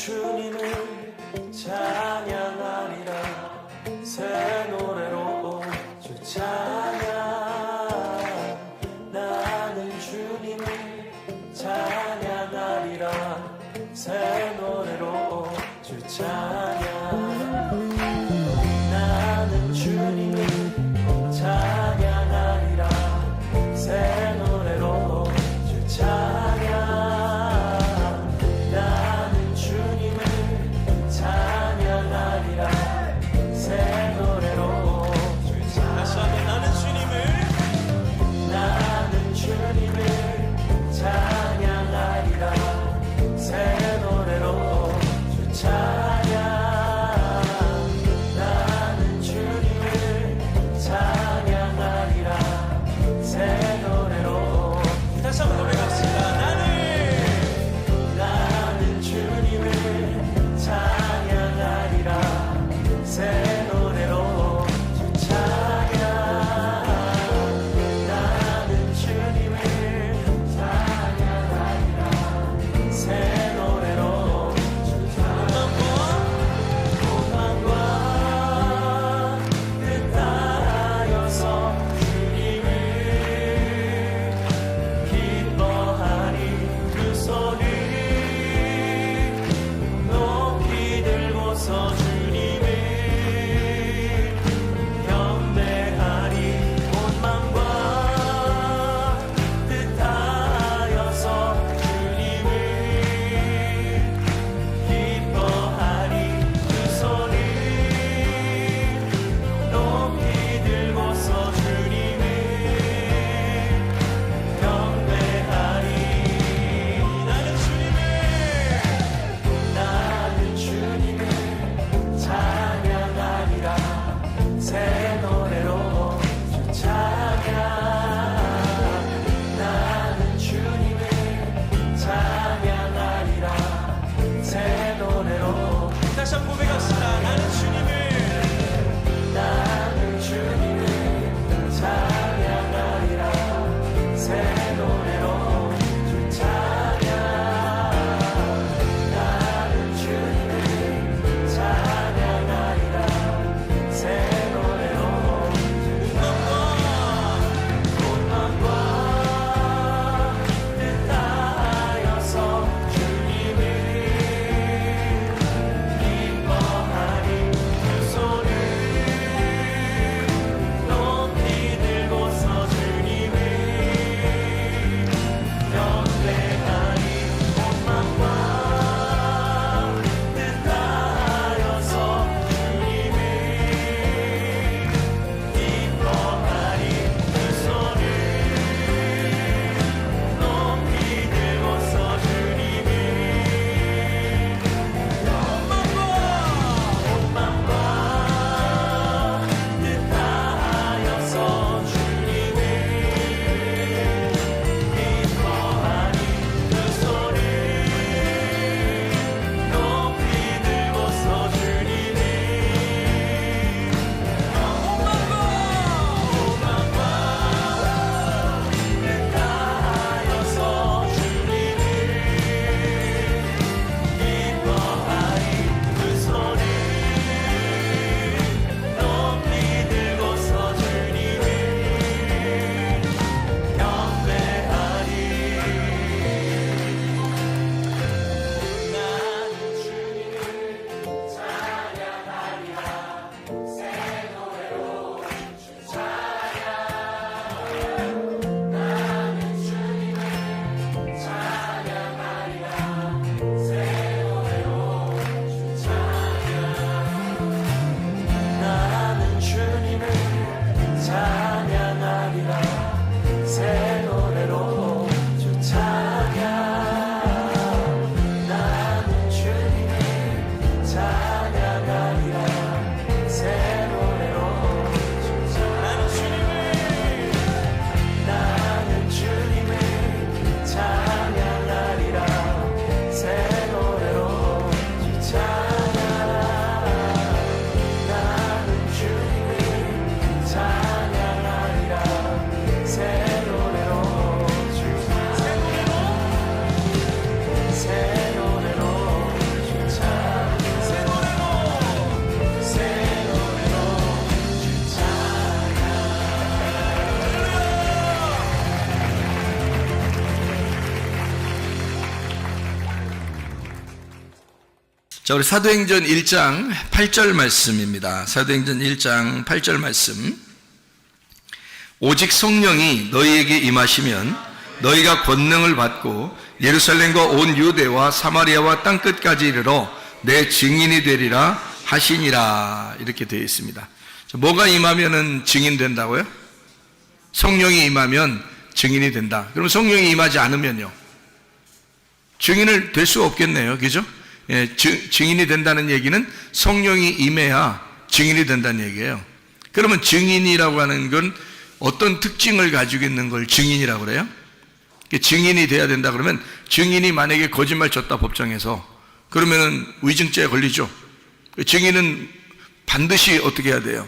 주님을 찬양하리라. 새 노래로 주 찬양. 나는 주님을 찬양하리라. 새 노래로 주 찬양. 나는 주님을 찬양하리라. 새 노래로 주 찬양. 나는 주님을 찬양하리라. 새 노래로 주 찬양. 다시 한번 나는 주님을 찬양하리라. 새 노래로 주 찬양. 자, 우리 사도행전 1장 8절 말씀입니다. 사도행전 1장 8절 말씀. 오직 성령이 너희에게 임하시면 너희가 권능을 받고 예루살렘과 온 유대와 사마리아와 땅끝까지 이르러 내 증인이 되리라 하시니라. 이렇게 되어 있습니다. 자, 뭐가 임하면은 증인 된다고요? 성령이 임하면 증인이 된다. 그럼 성령이 임하지 않으면요? 증인을 될 수가 없겠네요. 그죠? 예, 증인이 된다는 얘기는 성령이 임해야 증인이 된다는 얘기예요. 그러면 증인이라고 하는 건 어떤 특징을 가지고 있는 걸 증인이라고 그래요? 증인이 돼야 된다 그러면, 증인이 만약에 거짓말 쳤다 법정에서, 그러면은 위증죄에 걸리죠. 증인은 반드시 어떻게 해야 돼요?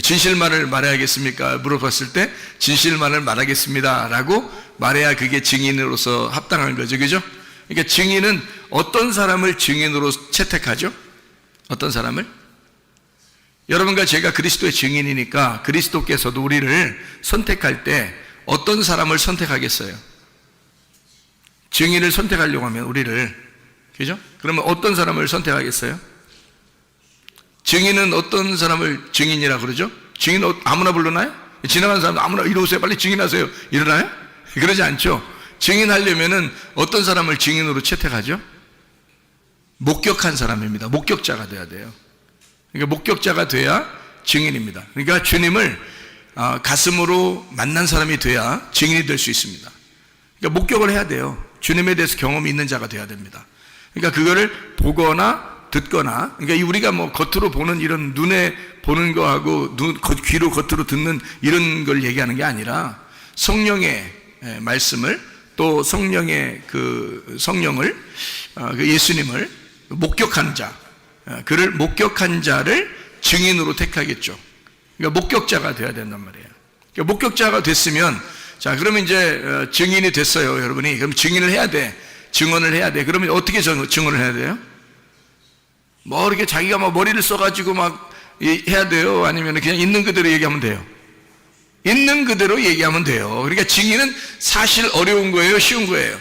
진실만을 말해야겠습니까? 물어봤을 때 진실만을 말하겠습니다 라고 말해야 그게 증인으로서 합당한 거죠. 그죠? 그러니까 증인은 어떤 사람을 증인으로 채택하죠? 어떤 사람을? 여러분과 제가 그리스도의 증인이니까 그리스도께서도 우리를 선택할 때 어떤 사람을 선택하겠어요? 증인을 선택하려고 하면 우리를, 그죠? 그러면 어떤 사람을 선택하겠어요? 증인은 어떤 사람을 증인이라 그러죠? 증인 아무나 불러나요? 지나가는 사람 아무나 이리 오세요, 빨리 증인하세요, 이러나요? 그러지 않죠. 증인하려면은 어떤 사람을 증인으로 채택하죠? 목격한 사람입니다. 목격자가 돼야 돼요. 그러니까 목격자가 돼야 증인입니다. 그러니까 주님을 가슴으로 만난 사람이 돼야 증인이 될 수 있습니다. 그러니까 목격을 해야 돼요. 주님에 대해서 경험이 있는 자가 돼야 됩니다. 그러니까 그거를 보거나 듣거나, 그러니까 우리가 뭐 겉으로 보는 이런 눈에 보는 거하고 귀로 겉으로 듣는 이런 걸 얘기하는 게 아니라 성령의 말씀을, 또 성령의 그 성령을, 그 예수님을 목격한 자, 그를 목격한 자를 증인으로 택하겠죠. 그러니까 목격자가 돼야 된단 말이에요. 그러니까 목격자가 됐으면, 자, 그러면 이제 증인이 됐어요, 여러분이. 그럼 증인을 해야 돼. 증언을 해야 돼. 그러면 어떻게 증언을 해야 돼요? 뭐 이렇게 자기가 막 머리를 써가지고 막 해야 돼요? 아니면 그냥 있는 그대로 얘기하면 돼요? 있는 그대로 얘기하면 돼요. 그러니까 증인은 사실 어려운 거예요? 쉬운 거예요?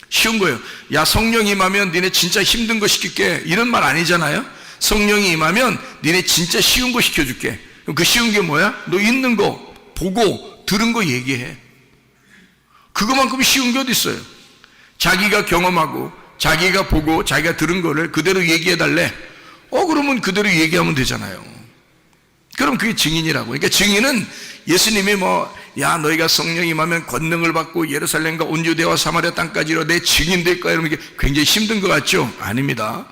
쉬운 거예요. 야, 성령이 임하면 니네 진짜 힘든 거 시킬게, 이런 말 아니잖아요. 성령이 임하면 니네 진짜 쉬운 거 시켜줄게. 그럼 그 쉬운 게 뭐야? 너 있는 거 보고 들은 거 얘기해. 그거만큼 쉬운 게 어디 있어요? 자기가 경험하고 자기가 보고 자기가 들은 거를 그대로 얘기해 달래. 그러면 그대로 얘기하면 되잖아요. 그럼 그게 증인이라고. 그러니까 증인은 예수님이 야, 너희가 성령이 임하면 권능을 받고 예루살렘과 온 유대와 사마리아 땅까지로 내 증인 될 거야, 이러면 이게 굉장히 힘든 것 같죠? 아닙니다.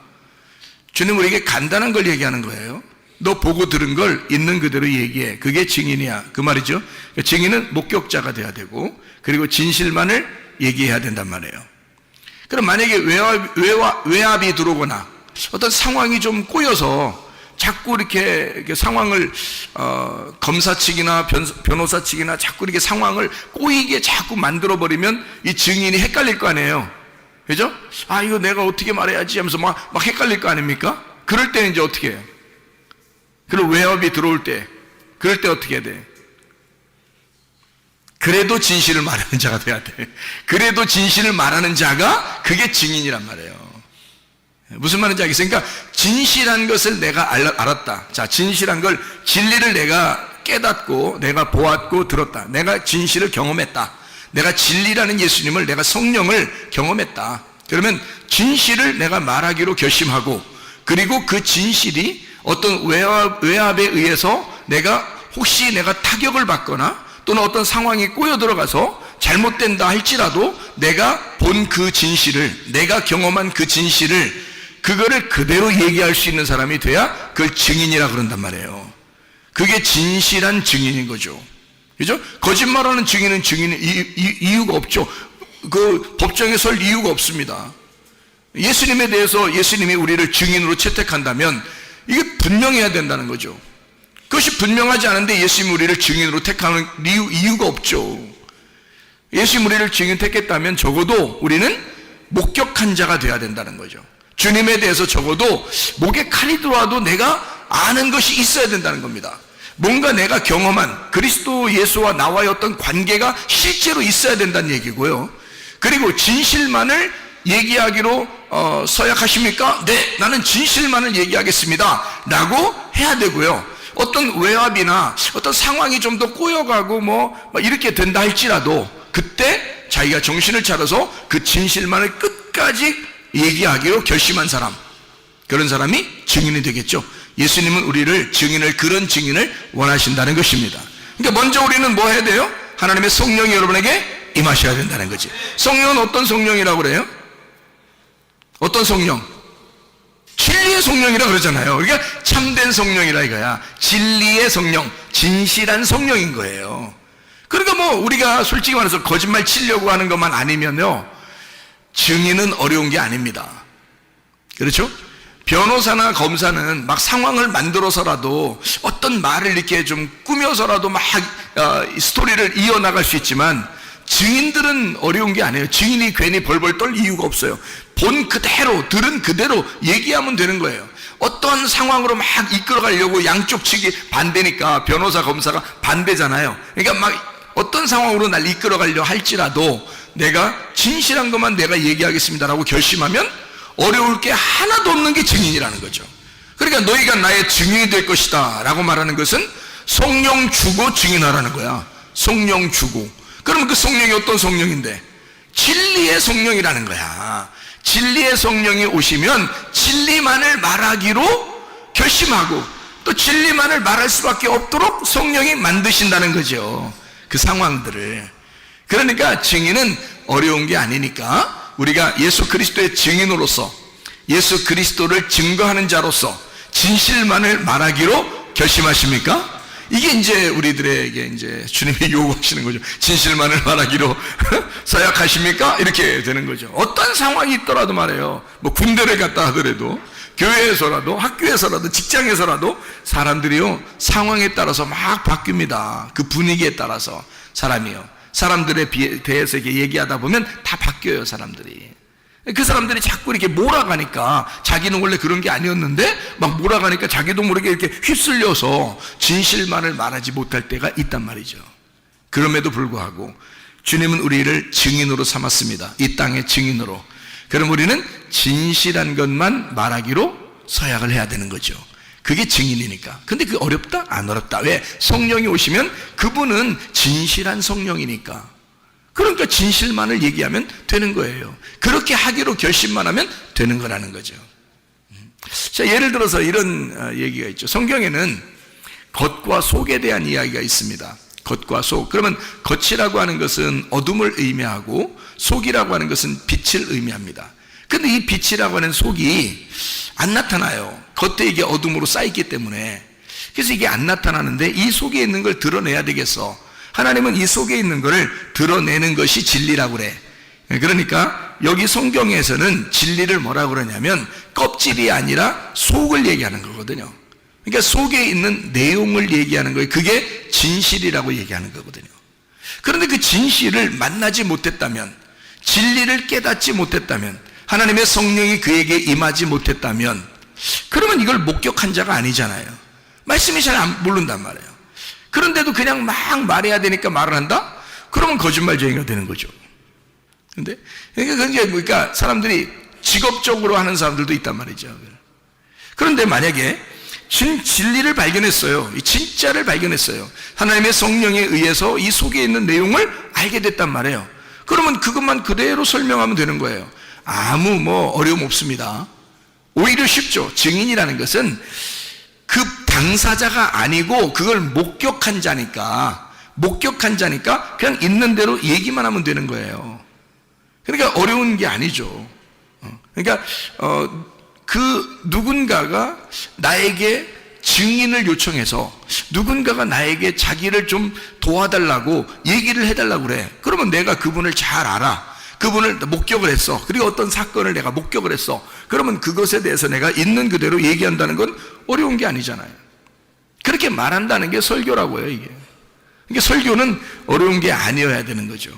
주님은 우리에게 간단한 걸 얘기하는 거예요. 너 보고 들은 걸 있는 그대로 얘기해. 그게 증인이야, 그 말이죠. 그러니까 증인은 목격자가 돼야 되고, 그리고 진실만을 얘기해야 된단 말이에요. 그럼 만약에 외압이 들어오거나 어떤 상황이 좀 꼬여서 자꾸 이렇게 상황을 검사 측이나 변호사 측이나 자꾸 이렇게 상황을 꼬이게 자꾸 만들어버리면 이 증인이 헷갈릴 거 아니에요. 그죠? 이거 내가 어떻게 말해야지 하면서 막 헷갈릴 거 아닙니까? 그럴 때는 이제 어떻게 해요? 그리고 외압이 들어올 때, 그럴 때 어떻게 해야 돼? 그래도 진실을 말하는 자가 돼야 돼. 그래도 진실을 말하는 자가 그게 증인이란 말이에요. 무슨 말인지 알겠어요? 그러니까 진실한 것을 내가 알았다. 자, 진실한 걸, 진리를 내가 깨닫고 내가 보았고 들었다. 내가 진실을 경험했다. 내가 진리라는 예수님을, 내가 성령을 경험했다. 그러면 진실을 내가 말하기로 결심하고, 그리고 그 진실이 어떤 외압에 의해서 혹시 내가 타격을 받거나 또는 어떤 상황이 꼬여 들어가서 잘못된다 할지라도 내가 본 그 진실을, 내가 경험한 그 진실을, 그거를 그대로 얘기할 수 있는 사람이 돼야 그걸 증인이라 그런단 말이에요. 그게 진실한 증인인 거죠. 그죠? 거짓말하는 증인은 이유가 없죠. 그 법정에 설 이유가 없습니다. 예수님에 대해서 예수님이 우리를 증인으로 채택한다면 이게 분명해야 된다는 거죠. 그것이 분명하지 않은데 예수님이 우리를 증인으로 택하는 이유가 없죠. 예수님이 우리를 증인 택했다면 적어도 우리는 목격한 자가 되어야 된다는 거죠. 주님에 대해서 적어도 목에 칼이 들어와도 내가 아는 것이 있어야 된다는 겁니다. 뭔가 내가 경험한 그리스도 예수와 나와의 어떤 관계가 실제로 있어야 된다는 얘기고요. 그리고 진실만을 얘기하기로 서약하십니까? 네, 나는 진실만을 얘기하겠습니다 라고 해야 되고요, 어떤 외압이나 어떤 상황이 좀 더 꼬여가고 뭐 이렇게 된다 할지라도 그때 자기가 정신을 차려서 그 진실만을 끝까지 얘기하기로 결심한 사람, 그런 사람이 증인이 되겠죠. 예수님은 우리를 그런 증인을 원하신다는 것입니다. 그러니까 먼저 우리는 뭐 해야 돼요? 하나님의 성령이 여러분에게 임하셔야 된다는 거지. 성령은 어떤 성령이라고 그래요? 어떤 성령? 진리의 성령이라 그러잖아요. 그러니까 참된 성령이라 이거야. 진리의 성령, 진실한 성령인 거예요. 그러니까 뭐 우리가 솔직히 말해서 거짓말 치려고 하는 것만 아니면요, 증인은 어려운 게 아닙니다. 그렇죠? 변호사나 검사는 막 상황을 만들어서라도 어떤 말을 이렇게 좀 꾸며서라도 막 스토리를 이어나갈 수 있지만, 증인들은 어려운 게 아니에요. 증인이 괜히 벌벌 떨 이유가 없어요. 본 그대로, 들은 그대로 얘기하면 되는 거예요. 어떤 상황으로 막 이끌어가려고 양쪽 측이 반대니까 변호사, 검사가 반대잖아요. 그러니까 막 어떤 상황으로 날 이끌어가려 할지라도 내가 진실한 것만 내가 얘기하겠습니다라고 결심하면 어려울 게 하나도 없는 게 증인이라는 거죠. 그러니까 너희가 나의 증인이 될 것이다 라고 말하는 것은 성령 주고 증인하라는 거야. 성령 주고. 그러면 그 성령이 어떤 성령인데? 진리의 성령이라는 거야. 진리의 성령이 오시면 진리만을 말하기로 결심하고 또 진리만을 말할 수밖에 없도록 성령이 만드신다는 거죠, 그 상황들을. 그러니까 증인은 어려운 게 아니니까 우리가 예수 그리스도의 증인으로서, 예수 그리스도를 증거하는 자로서 진실만을 말하기로 결심하십니까? 이게 이제 우리들에게 이제 주님이 요구하시는 거죠. 진실만을 말하기로 서약하십니까? 이렇게 되는 거죠. 어떤 상황이 있더라도 말해요. 뭐 군대를 갔다 하더라도, 교회에서라도, 학교에서라도, 직장에서라도 사람들이요, 상황에 따라서 막 바뀝니다. 그 분위기에 따라서 사람이요, 사람들에 대해서 이렇게 얘기하다 보면 다 바뀌어요, 사람들이. 그 사람들이 자꾸 이렇게 몰아가니까, 자기는 원래 그런 게 아니었는데 막 몰아가니까 자기도 모르게 이렇게 휩쓸려서 진실만을 말하지 못할 때가 있단 말이죠. 그럼에도 불구하고 주님은 우리를 증인으로 삼았습니다. 이 땅의 증인으로. 그럼 우리는 진실한 것만 말하기로 서약을 해야 되는 거죠. 그게 증인이니까. 근데 그게 어렵다? 안 어렵다. 왜? 성령이 오시면 그분은 진실한 성령이니까. 그러니까 진실만을 얘기하면 되는 거예요. 그렇게 하기로 결심만 하면 되는 거라는 거죠. 자, 예를 들어서 이런 얘기가 있죠. 성경에는 겉과 속에 대한 이야기가 있습니다. 겉과 속. 그러면 겉이라고 하는 것은 어둠을 의미하고 속이라고 하는 것은 빛을 의미합니다. 근데 이 빛이라고 하는 속이 안 나타나요. 겉에 이게 어둠으로 쌓였기 때문에. 그래서 이게 안 나타나는데 이 속에 있는 걸 드러내야 되겠어. 하나님은 이 속에 있는 것을 드러내는 것이 진리라고 그래. 그러니까 여기 성경에서는 진리를 뭐라고 그러냐면 껍질이 아니라 속을 얘기하는 거거든요. 그러니까 속에 있는 내용을 얘기하는 거예요. 그게 진실이라고 얘기하는 거거든요. 그런데 그 진실을 만나지 못했다면, 진리를 깨닫지 못했다면, 하나님의 성령이 그에게 임하지 못했다면, 그러면 이걸 목격한 자가 아니잖아요. 말씀이 잘 안 모른단 말이에요. 그런데도 그냥 막 말해야 되니까 말을 한다? 그러면 거짓말쟁이가 되는 거죠. 근데 그러니까 사람들이 직업적으로 하는 사람들도 있단 말이죠. 그런데 만약에 진리를 발견했어요. 이 진짜를 발견했어요. 하나님의 성령에 의해서 이 속에 있는 내용을 알게 됐단 말이에요. 그러면 그것만 그대로 설명하면 되는 거예요. 아무 어려움 없습니다. 오히려 쉽죠. 증인이라는 것은 그 당사자가 아니고 그걸 목격한 자니까 그냥 있는 대로 얘기만 하면 되는 거예요. 그러니까 어려운 게 아니죠. 그러니까 그 누군가가 나에게 증인을 요청해서 누군가가 나에게 자기를 좀 도와달라고 얘기를 해달라고 그래. 그러면 내가 그분을 잘 알아. 그분을 목격을 했어. 그리고 어떤 사건을 내가 목격을 했어. 그러면 그것에 대해서 내가 있는 그대로 얘기한다는 건 어려운 게 아니잖아요. 그렇게 말한다는 게 설교라고요, 이게. 그러니까 설교는 어려운 게 아니어야 되는 거죠.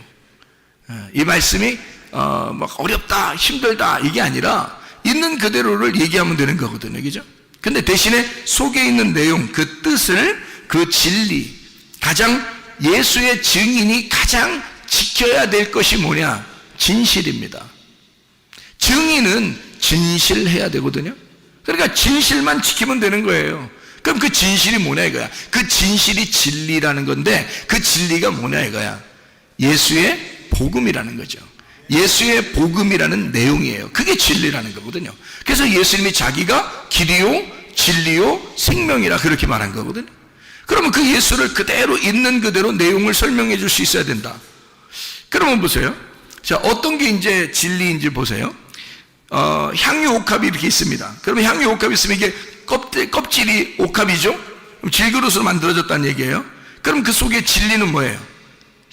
이 말씀이 막 어렵다, 힘들다 이게 아니라 있는 그대로를 얘기하면 되는 거거든요, 그죠? 근데 대신에 속에 있는 내용, 그 뜻을, 그 진리, 가장 예수의 증인이 가장 지켜야 될 것이 뭐냐? 진실입니다. 증인은 진실해야 되거든요. 그러니까 진실만 지키면 되는 거예요. 그럼 그 진실이 뭐냐 이거야. 그 진실이 진리라는 건데 그 진리가 뭐냐 이거야. 예수의 복음이라는 거죠. 예수의 복음이라는 내용이에요. 그게 진리라는 거거든요. 그래서 예수님이 자기가 길이요 진리요 생명이라 그렇게 말한 거거든요. 그러면 그 예수를 그대로 있는 그대로 내용을 설명해 줄 수 있어야 된다. 그러면 보세요. 자, 어떤 게 이제 진리인지 보세요. 향유 옥합이 이렇게 있습니다. 그러면 향유 옥합이 있으면 이게 껍질이 옥합이죠? 그럼 질그릇으로 만들어졌다는 얘기예요. 그럼 그 속에 진리는 뭐예요?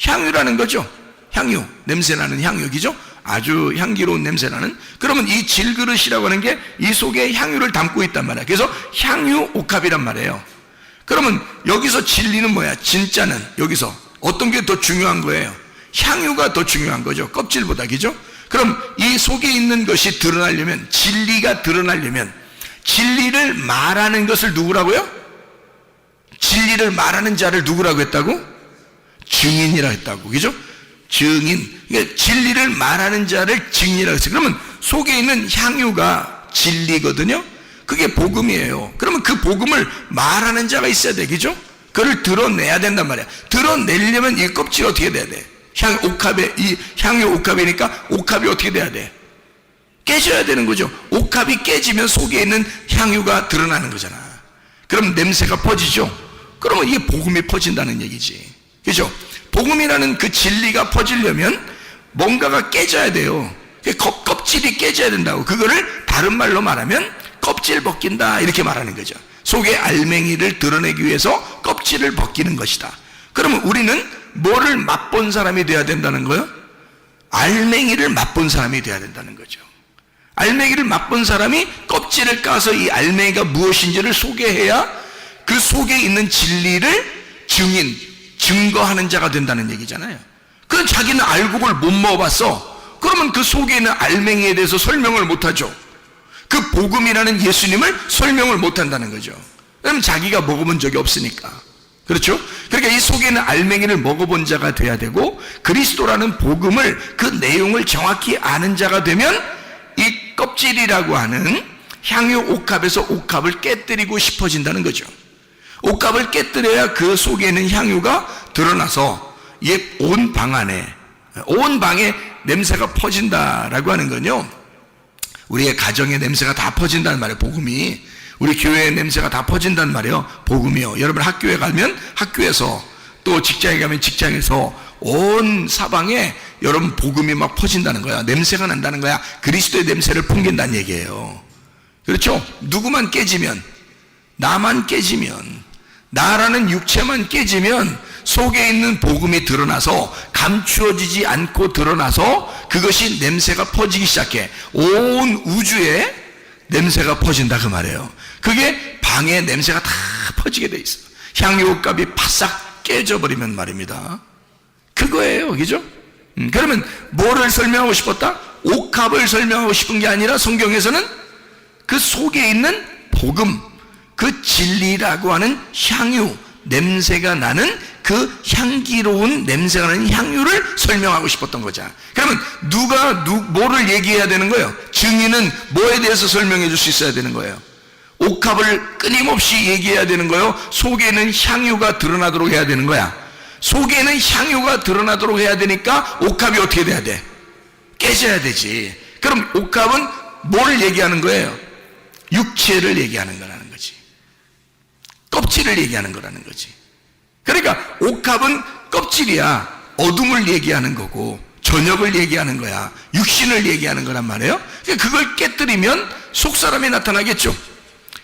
향유라는 거죠. 향유, 냄새나는 향유기죠? 아주 향기로운 냄새나는. 그러면 이 질그릇이라고 하는 게 이 속에 향유를 담고 있단 말이야. 그래서 향유 옥합이란 말이에요. 그러면 여기서 진리는 뭐야? 진짜는 여기서 어떤 게 더 중요한 거예요? 향유가 더 중요한 거죠. 껍질보다, 그죠? 그럼 이 속에 있는 것이 드러나려면, 진리가 드러나려면 진리를 말하는 것을 누구라고요? 진리를 말하는 자를 누구라고 했다고? 증인이라 했다고, 그죠? 증인. 그러니까 진리를 말하는 자를 증인이라고 했어요. 그러면 속에 있는 향유가 진리거든요. 그게 복음이에요. 그러면 그 복음을 말하는 자가 있어야 돼, 그죠? 그걸 드러내야 된단 말이야. 드러내려면 이 껍질이 어떻게 돼야 돼? 이 향유 옥합이니까 옥합이 어떻게 돼야 돼? 깨져야 되는 거죠. 옥합이 깨지면 속에 있는 향유가 드러나는 거잖아. 그럼 냄새가 퍼지죠. 그러면 이게 복음이 퍼진다는 얘기지, 그죠? 복음이라는 그 진리가 퍼지려면 뭔가가 깨져야 돼요. 껍질이 깨져야 된다고. 그거를 다른 말로 말하면 껍질 벗긴다 이렇게 말하는 거죠. 속의 알맹이를 드러내기 위해서 껍질을 벗기는 것이다. 그러면 우리는 뭐를 맛본 사람이 돼야 된다는 거예요? 알맹이를 맛본 사람이 돼야 된다는 거죠. 알맹이를 맛본 사람이 껍질을 까서 이 알맹이가 무엇인지를 소개해야 그 속에 있는 진리를 증거하는 자가 된다는 얘기잖아요. 그건 자기는 알고 그걸 못 먹어봤어. 그러면 그 속에 있는 알맹이에 대해서 설명을 못하죠. 그 복음이라는 예수님을 설명을 못한다는 거죠. 왜냐면 자기가 먹어본 적이 없으니까. 그렇죠? 그러니까 이 속에 있는 알맹이를 먹어본 자가 돼야 되고, 그리스도라는 복음을, 그 내용을 정확히 아는 자가 되면 이 껍질이라고 하는 향유 옥합에서 옥합을 깨뜨리고 싶어진다는 거죠. 옥합을 깨뜨려야 그 속에 있는 향유가 드러나서 온 방 안에, 온 방에 냄새가 퍼진다라고 하는 건요, 우리의 가정의 냄새가 다 퍼진다는 말이에요. 복음이. 우리 교회의 냄새가 다 퍼진다는 말이에요. 복음이요. 여러분 학교에 가면 학교에서, 또 직장에 가면 직장에서 온 사방에 여러분 복음이 막 퍼진다는 거야. 냄새가 난다는 거야. 그리스도의 냄새를 풍긴다는 얘기예요. 그렇죠? 누구만 깨지면, 나만 깨지면, 나라는 육체만 깨지면 속에 있는 복음이 드러나서 감추어지지 않고 드러나서 그것이 냄새가 퍼지기 시작해. 온 우주에 냄새가 퍼진다 그 말이에요. 그게 방에 냄새가 다 퍼지게 돼 있어. 향유 옥합이 바싹 깨져버리면 말입니다. 그거예요, 그죠? 그러면 뭐를 설명하고 싶었다? 옥합을 설명하고 싶은 게 아니라 성경에서는 그 속에 있는 복음, 그 진리라고 하는 향유, 냄새가 나는 그 향기로운 냄새가 나는 향유를 설명하고 싶었던 거죠. 그러면 뭐를 얘기해야 되는 거예요? 증인은 뭐에 대해서 설명해 줄 수 있어야 되는 거예요? 옥합을 끊임없이 얘기해야 되는 거예요? 속에는 향유가 드러나도록 해야 되는 거야. 속에는 향유가 드러나도록 해야 되니까 옥합이 어떻게 돼야 돼? 깨져야 되지. 그럼 옥합은 뭐를 얘기하는 거예요? 육체를 얘기하는 거라는 거지. 껍질을 얘기하는 거라는 거지. 그러니까 옥합은 껍질이야. 어둠을 얘기하는 거고 저녁을 얘기하는 거야. 육신을 얘기하는 거란 말이에요. 그걸 깨뜨리면 속사람이 나타나겠죠.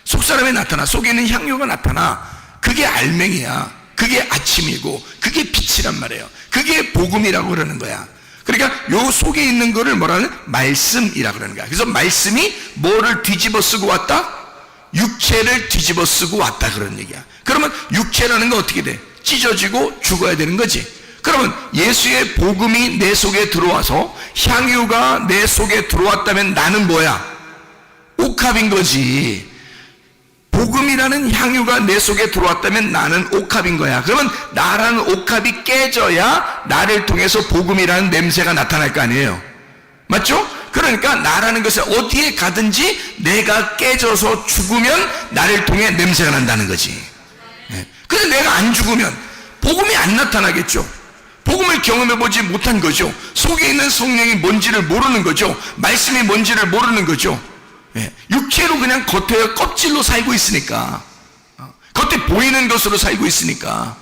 속사람이 나타나. 속에 있는 향유가 나타나. 그게 알맹이야. 그게 아침이고 그게 빛이란 말이에요. 그게 복음이라고 그러는 거야. 그러니까 요 속에 있는 거를 뭐라는? 말씀이라고 그러는 거야. 그래서 말씀이 뭐를 뒤집어 쓰고 왔다? 육체를 뒤집어 쓰고 왔다 그런 얘기야. 그러면 육체라는 건 어떻게 돼? 찢어지고 죽어야 되는 거지. 그러면 예수의 복음이 내 속에 들어와서 향유가 내 속에 들어왔다면 나는 뭐야? 옥합인 거지. 복음이라는 향유가 내 속에 들어왔다면 나는 옥합인 거야. 그러면 나라는 옥합이 깨져야 나를 통해서 복음이라는 냄새가 나타날 거 아니에요. 맞죠? 그러니까 나라는 것은 어디에 가든지 내가 깨져서 죽으면 나를 통해 냄새가 난다는 거지. 근데 내가 안 죽으면 복음이 안 나타나겠죠. 복음을 경험해보지 못한 거죠. 속에 있는 성령이 뭔지를 모르는 거죠. 말씀이 뭔지를 모르는 거죠. 육체로 그냥 겉에 껍질로 살고 있으니까, 겉에 보이는 것으로 살고 있으니까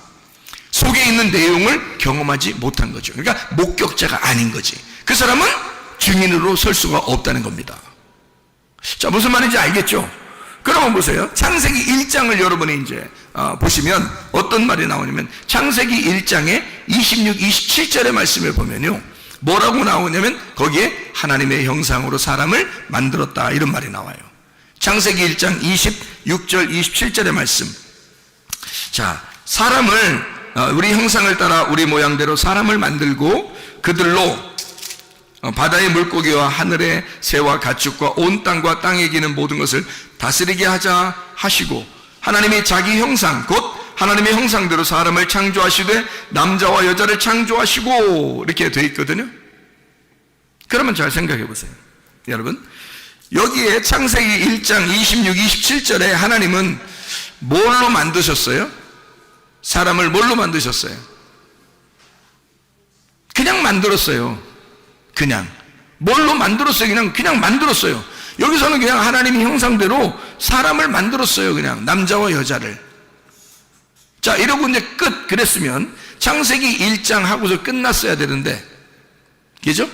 속에 있는 내용을 경험하지 못한 거죠. 그러니까 목격자가 아닌 거지. 그 사람은 증인으로 설 수가 없다는 겁니다. 자, 무슨 말인지 알겠죠? 그러면 보세요. 창세기 1장을 여러분이 이제 보시면 어떤 말이 나오냐면, 창세기 1장의 26, 27절의 말씀을 보면요, 뭐라고 나오냐면 거기에 하나님의 형상으로 사람을 만들었다, 이런 말이 나와요. 창세기 1장 26절 27절의 말씀. 자, 사람을 우리 형상을 따라 우리 모양대로 사람을 만들고 그들로 바다의 물고기와 하늘의 새와 가축과 온 땅과 땅에 기는 모든 것을 다스리게 하자 하시고, 하나님이 자기 형상 곧 하나님의 형상대로 사람을 창조하시되 남자와 여자를 창조하시고, 이렇게 되어 있거든요. 그러면 잘 생각해 보세요. 여러분, 여기에 창세기 1장 26, 27절에 하나님은 뭘로 만드셨어요? 사람을 뭘로 만드셨어요? 그냥 만들었어요. 그냥 뭘로 만들었어요? 그냥 만들었어요. 여기서는 그냥 하나님의 형상대로 사람을 만들었어요. 그냥 남자와 여자를. 자, 이러고 이제 끝. 그랬으면 창세기 1장 하고서 끝났어야 되는데, 그죠?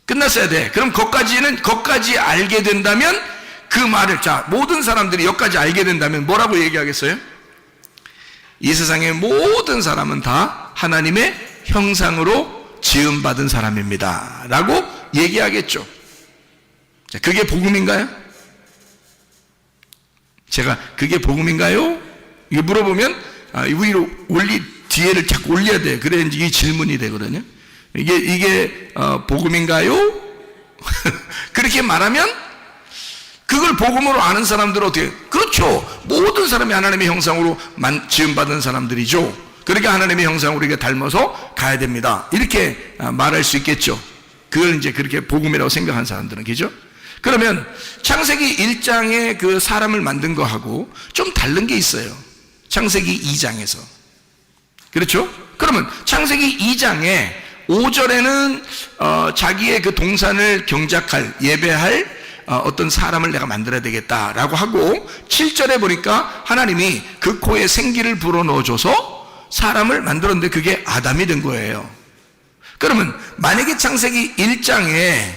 끝났어야 돼. 그럼 거기까지 알게 된다면, 그 말을, 자, 모든 사람들이 여기까지 알게 된다면 뭐라고 얘기하겠어요? 이 세상의 모든 사람은 다 하나님의 형상으로 지음받은 사람입니다 라고 얘기하겠죠. 자, 그게 복음인가요? 제가 그게 복음인가요? 이거 물어보면 위로 뒤에를 자꾸 올려야 돼요. 그래야 이게 질문이 되거든요. 이게 복음인가요? 그렇게 말하면 그걸 복음으로 아는 사람들은 어떻게? 그렇죠. 모든 사람이 하나님의 형상으로 지음받은 사람들이죠. 그러니까 하나님의 형상으로 우리가 닮아서 가야 됩니다, 이렇게 말할 수 있겠죠. 그걸 이제 그렇게 복음이라고 생각하는 사람들은, 그죠? 그러면 창세기 1장에 그 사람을 만든 거하고 좀 다른 게 있어요. 창세기 2장에서. 그렇죠? 그러면 창세기 2장에 5절에는 자기의 그 동산을 경작할, 예배할 어떤 사람을 내가 만들어야 되겠다라고 하고, 7절에 보니까 하나님이 그 코에 생기를 불어넣어줘서 사람을 만들었는데 그게 아담이 된 거예요. 그러면 만약에 창세기 1장에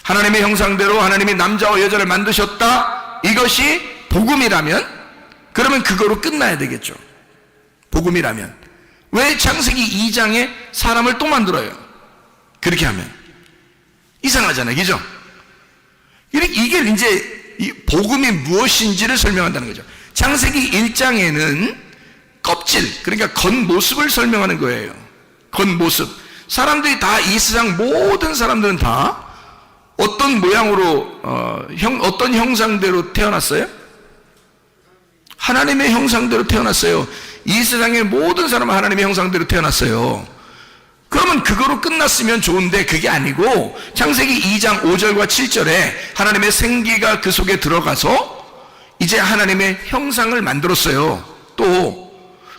하나님의 형상대로 하나님이 남자와 여자를 만드셨다, 이것이 복음이라면, 그러면 그거로 끝나야 되겠죠. 복음이라면 왜 창세기 2장에 사람을 또 만들어요? 그렇게 하면 이상하잖아요, 그죠? 이게 이제 이 복음이 무엇인지를 설명한다는 거죠. 창세기 1장에는 껍질, 그러니까 겉모습을 설명하는 거예요. 겉모습. 사람들이 다, 이 세상 모든 사람들은 다 어떤 모양으로 어떤 형상대로 태어났어요? 하나님의 형상대로 태어났어요. 이 세상의 모든 사람은 하나님의 형상대로 태어났어요. 그러면 그거로 끝났으면 좋은데 그게 아니고, 창세기 2장 5절과 7절에 하나님의 생기가 그 속에 들어가서 이제 하나님의 형상을 만들었어요. 또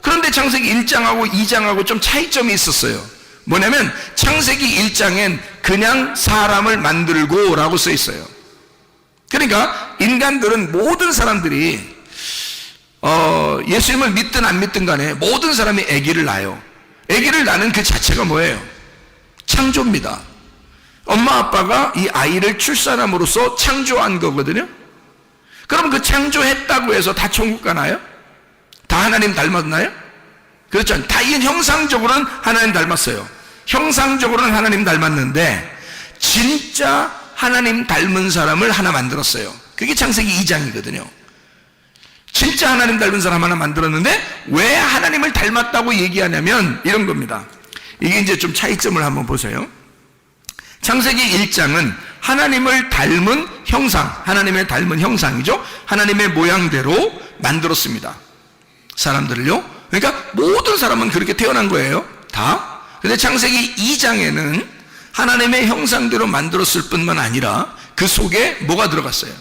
그런데 창세기 1장하고 2장하고 좀 차이점이 있었어요. 뭐냐면 창세기 1장엔 그냥 사람을 만들고 라고 써 있어요. 그러니까 인간들은, 모든 사람들이 예수님을 믿든 안 믿든 간에 모든 사람이 아기를 낳아요. 아기를 낳는 그 자체가 뭐예요? 창조입니다. 엄마 아빠가 이 아이를 출산함으로써 창조한 거거든요. 그럼 그 창조했다고 해서 다 천국 가나요? 다 하나님 닮았나요? 그렇죠. 다 이건 형상적으로는 하나님 닮았어요. 형상적으로는 하나님 닮았는데 진짜 하나님 닮은 사람을 하나 만들었어요. 그게 창세기 2장이거든요. 진짜 하나님 닮은 사람 하나 만들었는데 왜 하나님을 닮았다고 얘기하냐면 이런 겁니다. 이게 이제 좀 차이점을 한번 보세요. 창세기 1장은 하나님을 닮은 형상, 하나님의 닮은 형상이죠. 하나님의 모양대로 만들었습니다, 사람들을요. 그러니까 모든 사람은 그렇게 태어난 거예요, 다. 근데 창세기 2장에는 하나님의 형상대로 만들었을 뿐만 아니라 그 속에 뭐가 들어갔어요?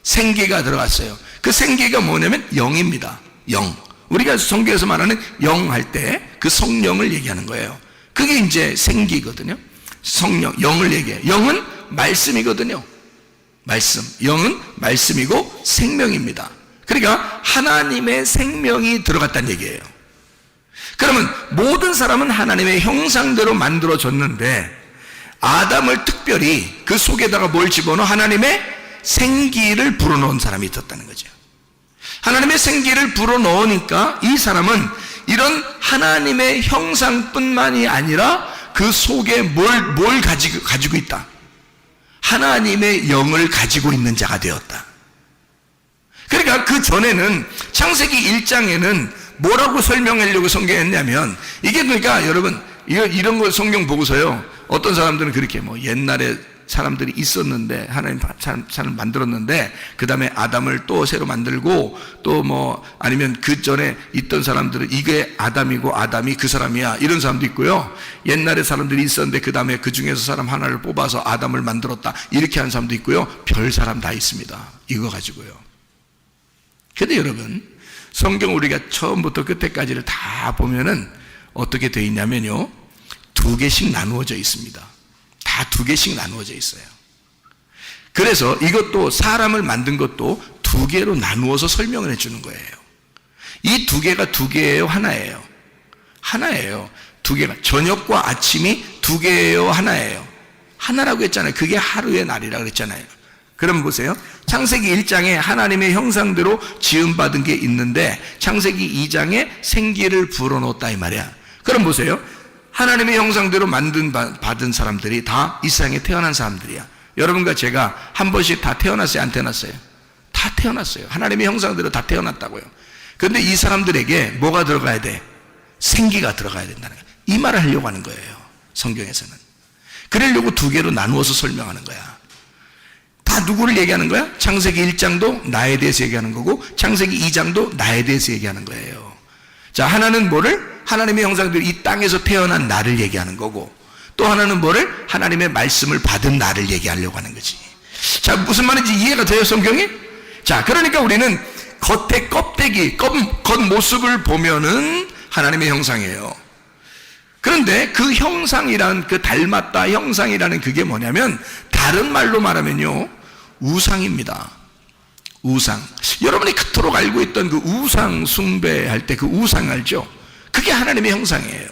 생기가 들어갔어요. 그 생기가 뭐냐면 영입니다. 영. 우리가 성경에서 말하는 영 할 때 그 성령을 얘기하는 거예요. 그게 이제 생기거든요. 성령, 영을 얘기해요. 영은 말씀이거든요. 말씀. 영은 말씀이고 생명입니다. 그러니까 하나님의 생명이 들어갔다는 얘기예요. 그러면 모든 사람은 하나님의 형상대로 만들어졌는데 아담을 특별히 그 속에다가 뭘 집어넣어? 하나님의 생기를 불어넣은 사람이 있었다는 거죠. 하나님의 생기를 불어넣으니까 이 사람은 이런 하나님의 형상뿐만이 아니라 그 속에 뭘 가지고 있다? 하나님의 영을 가지고 있는 자가 되었다. 그러니까 그 전에는 창세기 1장에는 뭐라고 설명하려고 성경했냐면, 이게 그러니까 여러분 이런 걸 성경 보고서요, 어떤 사람들은 그렇게 뭐 옛날에 사람들이 있었는데 하나님 사람을 만들었는데 그 다음에 아담을 또 새로 만들고 또 뭐 아니면 그 전에 있던 사람들은 이게 아담이고 아담이 그 사람이야, 이런 사람도 있고요. 옛날에 사람들이 있었는데 그 다음에 그 중에서 사람 하나를 뽑아서 아담을 만들었다, 이렇게 하는 사람도 있고요. 별 사람 다 있습니다. 이거 가지고요. 근데 여러분, 성경 우리가 처음부터 끝에까지를 다 보면은 어떻게 되어 있냐면요, 두 개씩 나누어져 있습니다. 다 두 개씩 나누어져 있어요. 그래서 이것도 사람을 만든 것도 두 개로 나누어서 설명을 해주는 거예요. 이 두 개가 두 개예요, 하나예요? 하나예요. 두 개가, 저녁과 아침이 두 개예요, 하나예요? 하나라고 했잖아요. 그게 하루의 날이라고 그랬잖아요. 그럼 보세요. 창세기 1장에 하나님의 형상대로 지음받은 게 있는데 창세기 2장에 생기를 불어넣었다 이 말이야. 그럼 보세요. 하나님의 형상대로 받은 사람들이 다 이 세상에 태어난 사람들이야. 여러분과 제가 한 번씩 다 태어났어요, 안 태어났어요? 다 태어났어요. 하나님의 형상대로 다 태어났다고요. 그런데 이 사람들에게 뭐가 들어가야 돼? 생기가 들어가야 된다는 거예요. 이 말을 하려고 하는 거예요, 성경에서는. 그러려고 두 개로 나누어서 설명하는 거야. 다 누구를 얘기하는 거야? 창세기 1장도 나에 대해서 얘기하는 거고 창세기 2장도 나에 대해서 얘기하는 거예요. 자, 하나는 뭐를? 하나님의 형상대로 이 땅에서 태어난 나를 얘기하는 거고, 또 하나는 뭐를? 하나님의 말씀을 받은 나를 얘기하려고 하는 거지. 자, 무슨 말인지 이해가 돼요, 성경이? 자, 그러니까 우리는 겉의 껍데기, 겉모습을 보면은 하나님의 형상이에요. 그런데 그 형상이란, 그 닮았다 형상이라는 그게 뭐냐면 다른 말로 말하면요, 우상입니다. 우상. 여러분이 그토록 알고 있던 그 우상 숭배할 때 그 우상 알죠? 그게 하나님의 형상이에요.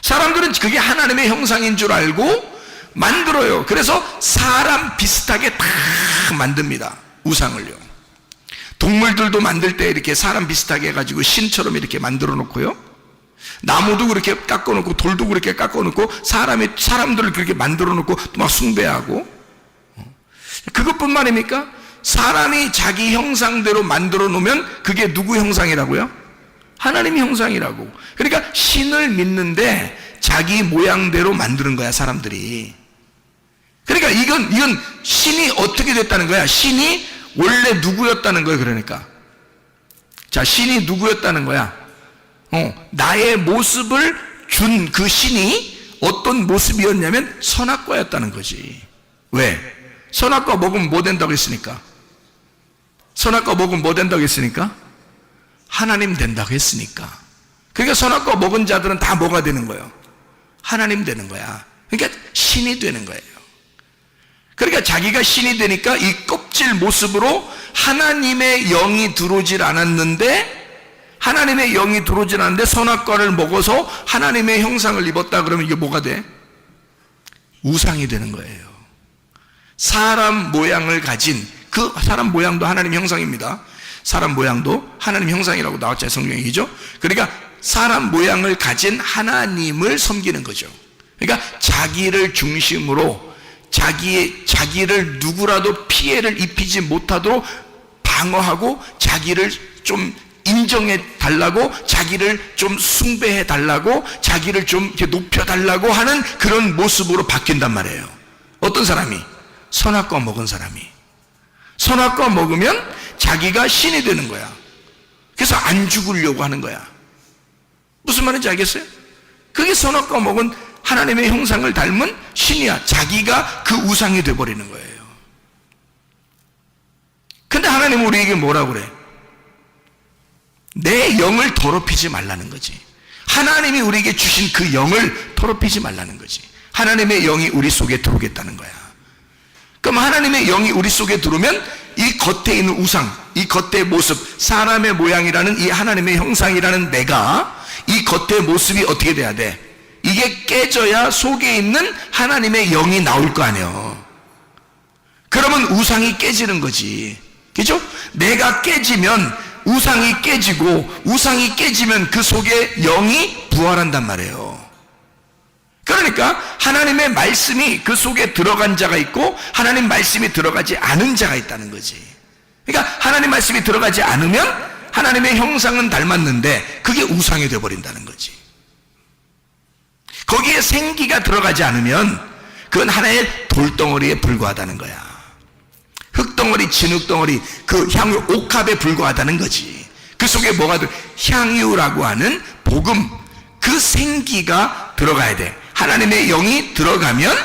사람들은 그게 하나님의 형상인 줄 알고 만들어요. 그래서 사람 비슷하게 다 만듭니다, 우상을요. 동물들도 만들 때 이렇게 사람 비슷하게 해가지고 신처럼 이렇게 만들어 놓고요, 나무도 그렇게 깎아 놓고 돌도 그렇게 깎아 놓고 사람들을 그렇게 만들어 놓고 또 막 숭배하고. 그것뿐만입니까? 사람이 자기 형상대로 만들어 놓으면 그게 누구 형상이라고요? 하나님 형상이라고. 그러니까 신을 믿는데 자기 모양대로 만드는 거야, 사람들이. 그러니까 이건 신이 어떻게 됐다는 거야? 신이 원래 누구였다는 거예요. 그러니까 자, 신이 누구였다는 거야? 나의 모습을 준 그 신이 어떤 모습이었냐면 선악과였다는 거지. 왜? 선악과 먹으면 뭐 된다고 했으니까? 선악과 먹으면 뭐 된다고 했으니까? 하나님 된다고 했으니까. 그러니까 선악과 먹은 자들은 다 뭐가 되는 거예요? 하나님 되는 거야. 그러니까 신이 되는 거예요. 그러니까 자기가 신이 되니까 이 껍질 모습으로 하나님의 영이 들어오질 않았는데, 하나님의 영이 들어오질 않았는데 선악과를 먹어서 하나님의 형상을 입었다 그러면 이게 뭐가 돼? 우상이 되는 거예요. 사람 모양을 가진, 그 사람 모양도 하나님 형상입니다. 사람 모양도 하나님 형상이라고 나왔잖아요, 성경이죠. 그러니까 사람 모양을 가진 하나님을 섬기는 거죠. 그러니까 자기를 중심으로 자기를 누구라도 피해를 입히지 못하도록 방어하고, 자기를 좀 인정해 달라고, 자기를 좀 숭배해 달라고, 자기를 좀 이렇게 높여 달라고 하는 그런 모습으로 바뀐단 말이에요. 어떤 사람이? 선악과 먹은 사람이. 선악과 먹으면 자기가 신이 되는 거야. 그래서 안 죽으려고 하는 거야. 무슨 말인지 알겠어요? 그게 선악과 먹은 하나님의 형상을 닮은 신이야. 자기가 그 우상이 되어버리는 거예요. 근데 하나님은 우리에게 뭐라고 그래? 내 영을 더럽히지 말라는 거지. 하나님이 우리에게 주신 그 영을 더럽히지 말라는 거지. 하나님의 영이 우리 속에 들어오겠다는 거야. 그럼 하나님의 영이 우리 속에 들어오면 이 겉에 있는 우상, 이 겉의 모습, 사람의 모양이라는 이 하나님의 형상이라는 내가 이 겉의 모습이 어떻게 돼야 돼? 이게 깨져야 속에 있는 하나님의 영이 나올 거 아니에요. 그러면 우상이 깨지는 거지. 그죠? 내가 깨지면 우상이 깨지고, 우상이 깨지면 그 속에 영이 부활한단 말이에요. 그러니까 하나님의 말씀이 그 속에 들어간 자가 있고 하나님 말씀이 들어가지 않은 자가 있다는 거지. 그러니까 하나님 말씀이 들어가지 않으면 하나님의 형상은 닮았는데 그게 우상이 되어버린다는 거지. 거기에 생기가 들어가지 않으면 그건 하나의 돌덩어리에 불과하다는 거야. 흙덩어리, 진흙덩어리, 그 향유, 옥합에 불과하다는 거지. 그 속에 뭐가 향유라고 하는 복음, 그 생기가 들어가야 돼. 하나님의 영이 들어가면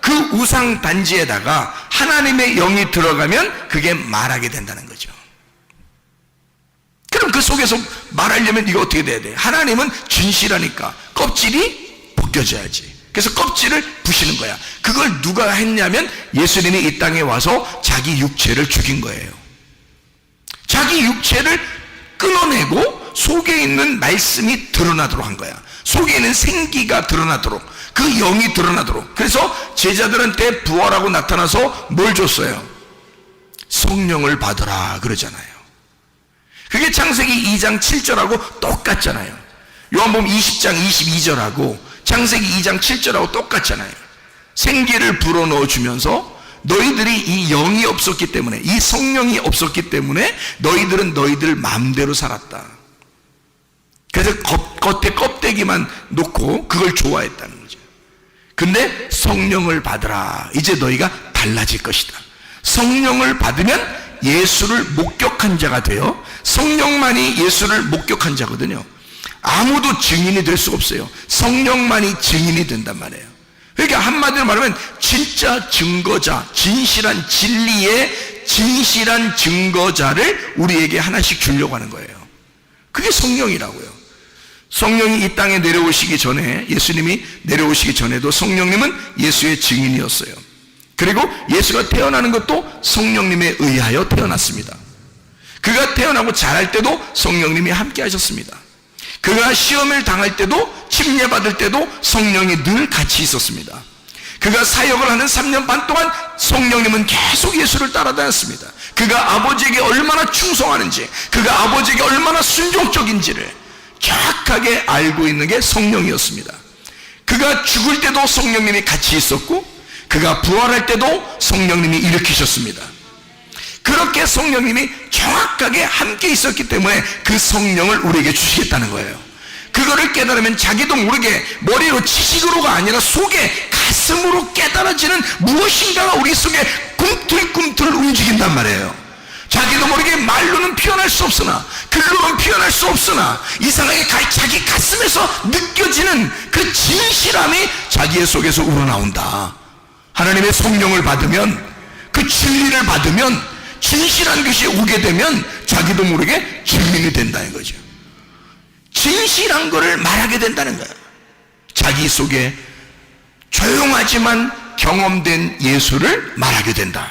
그 우상 단지에다가 하나님의 영이 들어가면 그게 말하게 된다는 거죠. 그럼 그 속에서 말하려면 이거 어떻게 돼야 돼? 하나님은 진실하니까 껍질이 벗겨져야지. 그래서 껍질을 부시는 거야. 그걸 누가 했냐면 예수님이 이 땅에 와서 자기 육체를 죽인 거예요. 자기 육체를 끊어내고 속에 있는 말씀이 드러나도록 한 거야. 속에 있는 생기가 드러나도록, 그 영이 드러나도록. 그래서 제자들한테 부활하고 나타나서 뭘 줬어요? 성령을 받으라 그러잖아요. 그게 창세기 2장 7절하고 똑같잖아요. 요한복음 20장 22절하고 창세기 2장 7절하고 똑같잖아요. 생기를 불어넣어 주면서 너희들이 이 영이 없었기 때문에, 이 성령이 없었기 때문에 너희들은 너희들 마음대로 살았다. 그래서 겉에 껍데기만 놓고 그걸 좋아했다는 거죠. 근데 성령을 받으라. 이제 너희가 달라질 것이다. 성령을 받으면 예수를 목격한 자가 돼요. 성령만이 예수를 목격한 자거든요. 아무도 증인이 될 수가 없어요. 성령만이 증인이 된단 말이에요. 그러니까 한마디로 말하면 진짜 증거자, 진실한 진리의 진실한 증거자를 우리에게 하나씩 주려고 하는 거예요. 그게 성령이라고요. 성령이 이 땅에 내려오시기 전에, 예수님이 내려오시기 전에도 성령님은 예수의 증인이었어요. 그리고 예수가 태어나는 것도 성령님에 의하여 태어났습니다. 그가 태어나고 자랄 때도 성령님이 함께 하셨습니다. 그가 시험을 당할 때도, 침례받을 때도 성령이 늘 같이 있었습니다. 그가 사역을 하는 3년 반 동안 성령님은 계속 예수를 따라다녔습니다. 그가 아버지에게 얼마나 충성하는지, 그가 아버지에게 얼마나 순종적인지를 정확하게 알고 있는 게 성령이었습니다. 그가 죽을 때도 성령님이 같이 있었고, 그가 부활할 때도 성령님이 일으키셨습니다. 그렇게 성령님이 정확하게 함께 있었기 때문에 그 성령을 우리에게 주시겠다는 거예요. 그거를 깨달으면 자기도 모르게 머리로 지식으로가 아니라 속에 가슴으로 깨달아지는 무엇인가가 우리 속에 꿈틀꿈틀 움직인단 말이에요. 자기도 모르게 말로는 표현할 수 없으나, 글로는 표현할 수 없으나 이상하게 자기 가슴에서 느껴지는 그 진실함이 자기의 속에서 우러나온다. 하나님의 성령을 받으면, 그 진리를 받으면, 진실한 것이 오게 되면 자기도 모르게 증인이 된다는 거죠. 진실한 것을 말하게 된다는 거예요. 자기 속에 조용하지만 경험된 예수를 말하게 된다.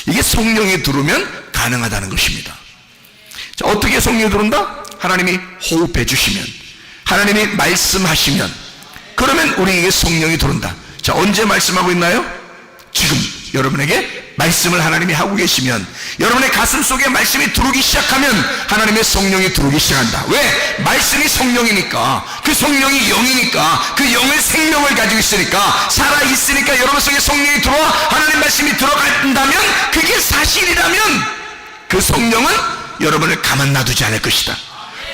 이게 성령이 들어오면 가능하다는 것입니다. 자, 어떻게 성령이 들어온다? 하나님이 호흡해 주시면, 하나님이 말씀하시면, 그러면 우리에게 성령이 들어온다. 자, 언제 말씀하고 있나요? 지금 여러분에게 말씀을 하나님이 하고 계시면, 여러분의 가슴 속에 말씀이 들어오기 시작하면 하나님의 성령이 들어오기 시작한다. 왜? 말씀이 성령이니까, 그 성령이 영이니까, 그 영의 생명을 가지고 있으니까, 살아있으니까 여러분 속에 성령이 들어와 하나님 말씀이 들어간다면, 그게 사실이라면 그 성령은 여러분을 가만 놔두지 않을 것이다.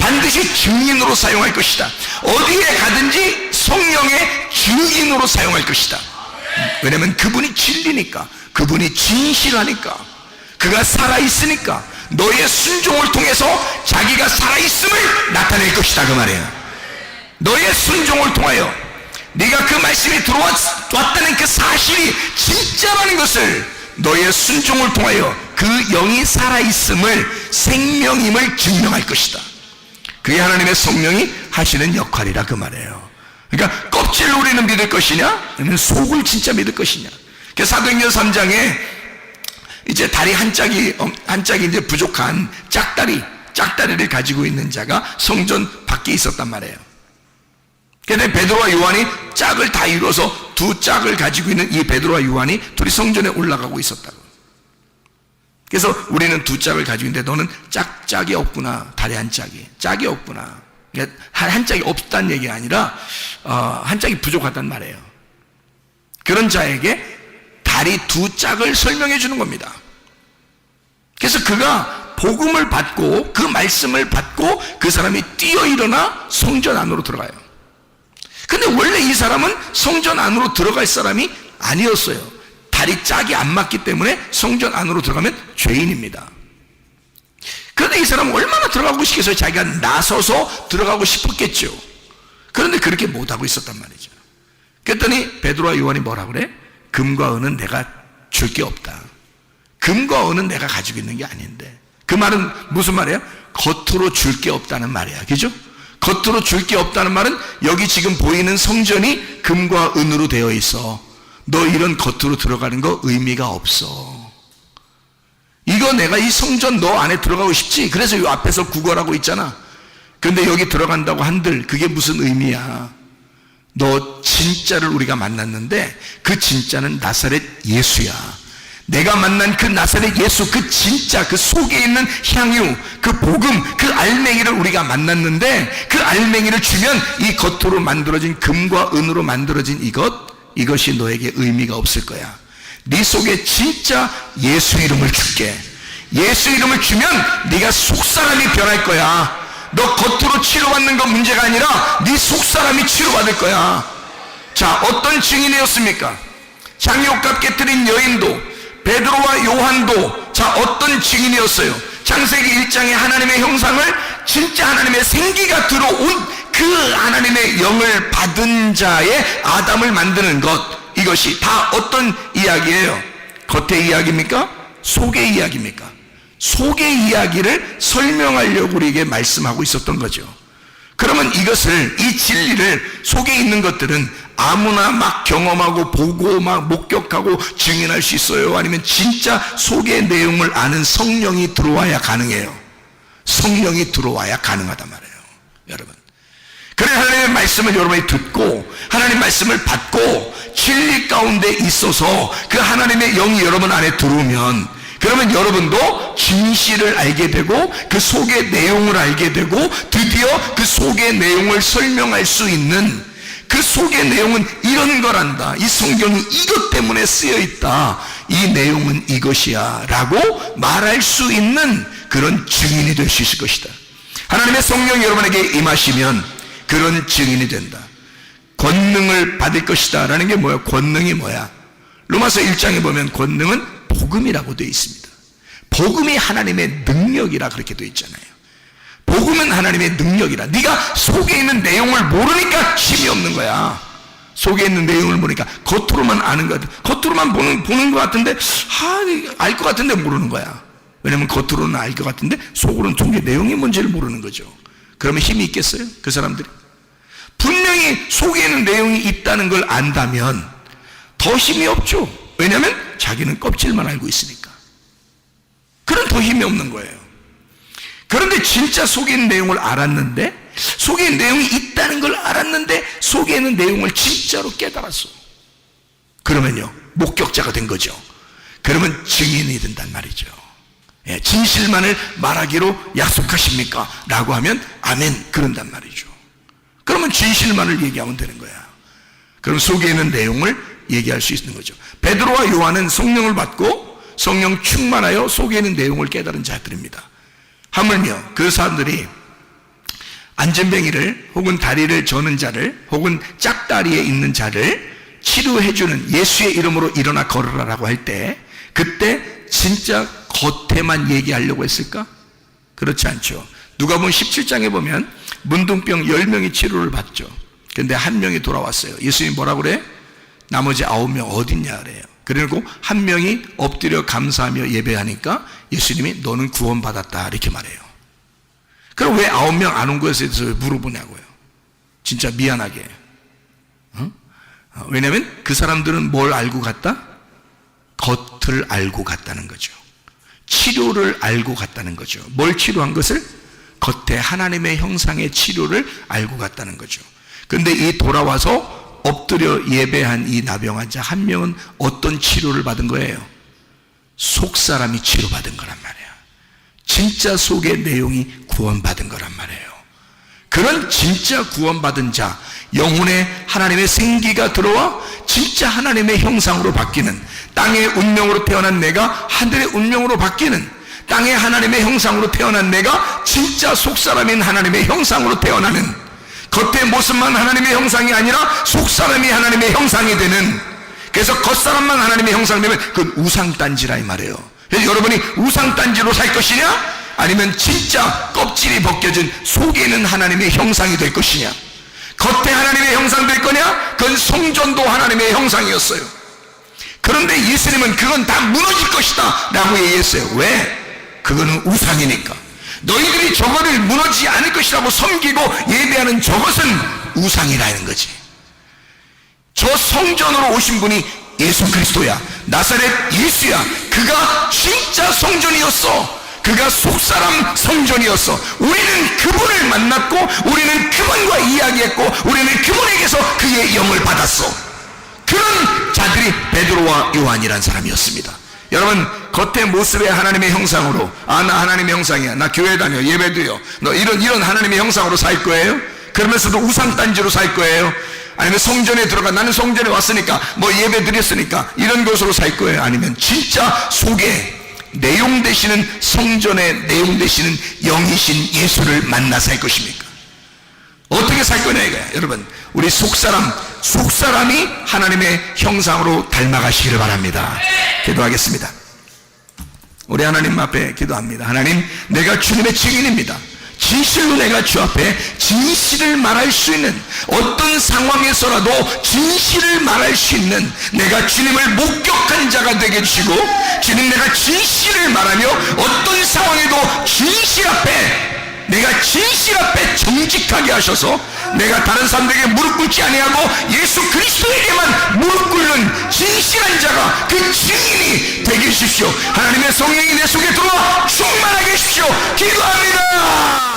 반드시 증인으로 사용할 것이다. 어디에 가든지 성령의 증인으로 사용할 것이다. 왜냐면 그분이 진리니까, 그분이 진실하니까, 그가 살아있으니까 너의 순종을 통해서 자기가 살아있음을 나타낼 것이다 그 말이에요. 너의 순종을 통하여 네가 그 말씀이 들어왔다는 그 사실이 진짜라는 것을 너의 순종을 통하여 그 영이 살아있음을, 생명임을 증명할 것이다. 그게 하나님의 성령이 하시는 역할이라 그 말이에요. 그러니까 껍질로 우리는 믿을 것이냐, 아니면 속을 진짜 믿을 것이냐. 사도행전 3장에 이제 다리 한 짝이 이제 부족한 짝다리를 가지고 있는 자가 성전 밖에 있었단 말이에요. 그런데 베드로와 요한이 짝을 다 이루어서 두 짝을 가지고 있는 이 베드로와 요한이 둘이 성전에 올라가고 있었다고. 그래서 우리는 두 짝을 가지고 있는데 너는 짝이 없구나. 다리 한 짝이 없구나. 그러니까 한 짝이 없다는 얘기가 아니라 한 짝이 부족하단 말이에요. 그런 자에게 다리 두 짝을 설명해 주는 겁니다. 그래서 그가 복음을 받고 그 말씀을 받고 그 사람이 뛰어 일어나 성전 안으로 들어가요. 근데 원래 이 사람은 성전 안으로 들어갈 사람이 아니었어요. 다리 짝이 안 맞기 때문에 성전 안으로 들어가면 죄인입니다. 그런데 이 사람은 얼마나 들어가고 싶겠어요? 자기가 나서서 들어가고 싶었겠죠. 그런데 그렇게 못하고 있었단 말이죠. 그랬더니 베드로와 요한이 뭐라 그래? 금과 은은 내가 줄 게 없다. 금과 은은 내가 가지고 있는 게 아닌데. 그 말은 무슨 말이에요? 겉으로 줄 게 없다는 말이야. 그죠? 겉으로 줄 게 없다는 말은 여기 지금 보이는 성전이 금과 은으로 되어 있어. 너 이런 겉으로 들어가는 거 의미가 없어. 이거 내가 이 성전 너 안에 들어가고 싶지? 그래서 이 앞에서 구걸하고 있잖아. 근데 여기 들어간다고 한들 그게 무슨 의미야? 너 진짜를 우리가 만났는데 그 진짜는 나사렛 예수야. 내가 만난 그 나사렛 예수, 그 진짜, 그 속에 있는 향유, 그 복음, 그 알맹이를 우리가 만났는데 그 알맹이를 주면 이 겉으로 만들어진 금과 은으로 만들어진 이것이 너에게 의미가 없을 거야. 네 속에 진짜 예수 이름을 줄게. 예수 이름을 주면 네가 속사람이 변할 거야. 너 겉으로 치료받는 건 문제가 아니라 네 속사람이 치료받을 거야. 자, 어떤 증인이었습니까? 장욕값 깨뜨린 여인도, 베드로와 요한도 자 어떤 증인이었어요? 창세기 1장에 하나님의 형상을, 진짜 하나님의 생기가 들어온 그 하나님의 영을 받은 자의 아담을 만드는 것, 이것이 다 어떤 이야기예요? 겉의 이야기입니까? 속의 이야기입니까? 속의 이야기를 설명하려고 우리에게 말씀하고 있었던 거죠. 그러면 이것을, 이 진리를, 속에 있는 것들은 아무나 막 경험하고 보고 막 목격하고 증인할 수 있어요? 아니면 진짜 속의 내용을 아는 성령이 들어와야 가능해요? 성령이 들어와야 가능하단 말이에요, 여러분. 그래 하나님의 말씀을 여러분이 듣고 하나님 말씀을 받고 진리 가운데 있어서 그 하나님의 영이 여러분 안에 들어오면, 그러면 여러분도 진실을 알게 되고 그 속의 내용을 알게 되고 드디어 그 속의 내용을 설명할 수 있는, 그 속의 내용은 이런 거란다, 이 성경이 이것 때문에 쓰여 있다, 이 내용은 이것이야 라고 말할 수 있는 그런 증인이 될 수 있을 것이다. 하나님의 성령이 여러분에게 임하시면 그런 증인이 된다. 권능을 받을 것이다 라는 게 뭐야? 권능이 뭐야? 로마서 1장에 보면 권능은 복음이라고 되어 있습니다. 복음이 하나님의 능력이라 그렇게 되어 있잖아요. 복음은 하나님의 능력이라. 네가 속에 있는 내용을 모르니까 힘이 없는 거야. 속에 있는 내용을 모르니까 겉으로만 아는 것 같아. 겉으로만 보는 것 같은데 알 것 같은데 모르는 거야. 왜냐면 겉으로는 알 것 같은데 속으로는 속의 내용이 뭔지를 모르는 거죠. 그러면 힘이 있겠어요? 그 사람들이 분명히 속에 있는 내용이 있다는 걸 안다면 더 힘이 없죠. 왜냐면 자기는 껍질만 알고 있으니까. 그럼 더 힘이 없는 거예요. 그런데 진짜 속에 있는 내용을 알았는데, 속에 있는 내용이 있다는 걸 알았는데 속에 있는 내용을 진짜로 깨달았어. 그러면요, 목격자가 된 거죠. 그러면 증인이 된단 말이죠. 예, 진실만을 말하기로 약속하십니까? 라고 하면 아멘, 그런단 말이죠. 그러면 진실만을 얘기하면 되는 거야. 그럼 속에 있는 내용을 얘기할 수 있는 거죠. 베드로와 요한은 성령을 받고 성령 충만하여 속에 있는 내용을 깨달은 자들입니다. 하물며 그 사람들이 안전뱅이를 혹은 다리를 저는 자를 혹은 짝다리에 있는 자를 치료해주는 예수의 이름으로 일어나 걸으라라고 할 때, 그때 진짜 겉에만 얘기하려고 했을까? 그렇지 않죠. 누가복음 17장에 보면 문둥병 10명이 치료를 받죠. 근데 한 명이 돌아왔어요. 예수님이 뭐라 그래? 나머지 9명 어딨냐 그래요. 그리고 한 명이 엎드려 감사하며 예배하니까 예수님이 너는 구원받았다 이렇게 말해요. 그럼 왜 9명 안 온 것에 대해서 물어보냐고요. 진짜 미안하게. 왜냐하면 그 사람들은 뭘 알고 갔다? 겉을 알고 갔다는 거죠. 치료를 알고 갔다는 거죠. 뭘 치료한 것을? 겉에 하나님의 형상의 치료를 알고 갔다는 거죠. 근데 이 돌아와서 엎드려 예배한 이 나병 환자 한 명은 어떤 치료를 받은 거예요? 속 사람이 치료받은 거란 말이에요. 진짜 속의 내용이 구원받은 거란 말이에요. 그런 진짜 구원받은 자, 영혼에 하나님의 생기가 들어와 진짜 하나님의 형상으로 바뀌는, 땅의 운명으로 태어난 내가 하늘의 운명으로 바뀌는, 땅의 하나님의 형상으로 태어난 내가 진짜 속사람인 하나님의 형상으로 태어나는, 겉의 모습만 하나님의 형상이 아니라 속사람이 하나님의 형상이 되는, 그래서 겉사람만 하나님의 형상이 되면 그건 우상단지라 이 말이에요. 그래서 여러분이 우상단지로 살 것이냐? 아니면 진짜 껍질이 벗겨진 속에는 하나님의 형상이 될 것이냐? 겉에 하나님의 형상 될 거냐? 그건 성전도 하나님의 형상이었어요. 그런데 예수님은 그건 다 무너질 것이다 라고 얘기했어요. 왜? 그거는 우상이니까. 너희들이 저거를 무너지지 않을 것이라고 섬기고 예배하는 저것은 우상이라는 거지. 저 성전으로 오신 분이 예수 그리스도야. 나사렛 예수야. 그가 진짜 성전이었어. 그가 속사람 성전이었어. 우리는 그분을 만났고 우리는 그분과 이야기했고 우리는 그분에게서 그의 영을 받았어. 그런 자들이 베드로와 요한이란 사람이었습니다. 여러분, 겉의 모습의 하나님의 형상으로, 아, 나 하나님의 형상이야, 나 교회 다녀, 예배드려, 너 이런 하나님의 형상으로 살 거예요? 그러면서도 우상단지로 살 거예요? 아니면 성전에 들어가, 나는 성전에 왔으니까 뭐 예배 드렸으니까 이런 것으로 살 거예요? 아니면 진짜 속에 내용 되시는, 성전의 내용 되시는 영이신 예수를 만나 살 것입니까? 어떻게 살 거냐 이거야. 여러분, 우리 속사람이 하나님의 형상으로 닮아가시기를 바랍니다. 기도하겠습니다. 우리 하나님 앞에 기도합니다. 하나님, 내가 주님의 증인입니다. 진실로 내가 주 앞에 진실을 말할 수 있는, 어떤 상황에서라도 진실을 말할 수 있는 내가 주님을 목격한 자가 되게 해주시고, 주님, 내가 진실을 말하며 어떤 상황에도 진실 앞에, 내가 진실 앞에 정직하게 하셔서 내가 다른 사람들에게 무릎 꿇지 아니하고 예수 그리스도에게만 무릎 꿇는 진실한 자가, 그 증인이 되게 해주십시오. 하나님의 성령이 내 속에 들어와 충만하게 해주십시오. 기도합니다.